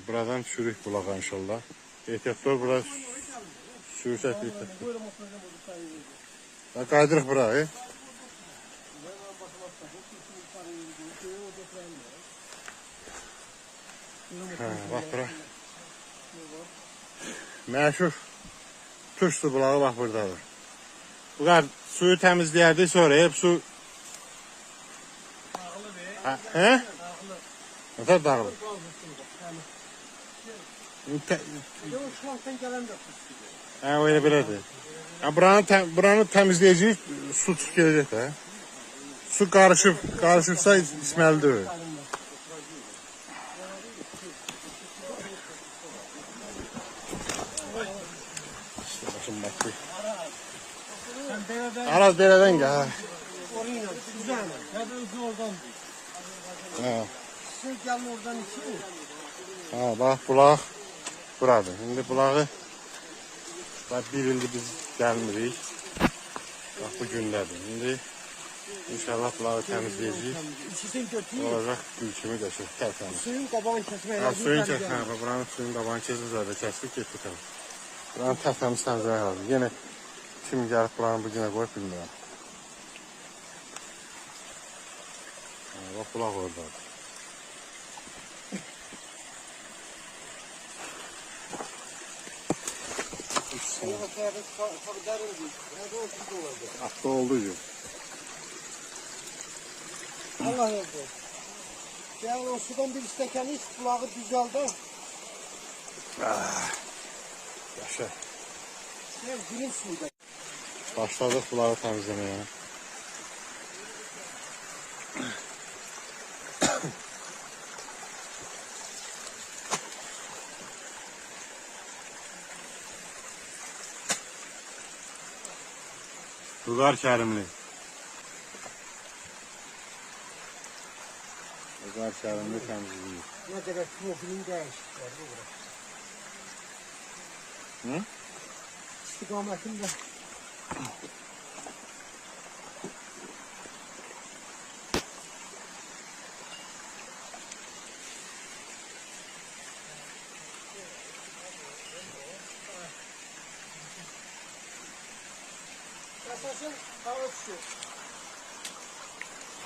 Buradan sürük bulağa inşallah. Ehtiyatlar bura sürüşət ehtiyatlar. Qaydırıq bura. Bak bura. Məşhur tuş su bulağı bak buradadır. Bu kadar suyu temizleyerdi sonra hep su... He? Ne kadar dağılır? Öyle belədir. Buranı temizleyeceğiz, su gelecek de. Su karışıpsa içməlidir. Başım baktı. Araz beleden gel. Ha, bak bulaq buradır. Şimdi bulağı bir ildir biz gelmirik. Bak bu günlerdir. Şimdi inşallah bulağı temizleyeceğiz. Olacak gülçümü geçir. Suyun qabağını kesmeye. Suyun kesmeye. Buranın suyun qabağını kesir zaten. Kestik gitti tabii. Buranın tertemiz temizlemek lazım. Yine kim gelip buranı bugüne koyup bilmiyorum. Bak bulaq orada. Hasta oldu diyor. Allah razı olsun. Gel o sudan bir stekan iç, kulağı düzeldi. Yaşa. Gel birin suyda. Başladık bulağı temizlemeye. Sular Kerimli. Sular Kerimli temizliği. Ne kadar profilin değişikler bu. Hı? İstikametinde. Esasın hava su.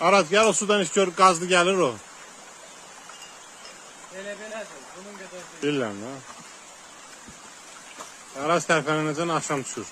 Araz gel o sudan iç gör gazlı gelir o. Belədir, bunun qədər. Bilmem ha. Araz tərpənənəcən axşam düşür.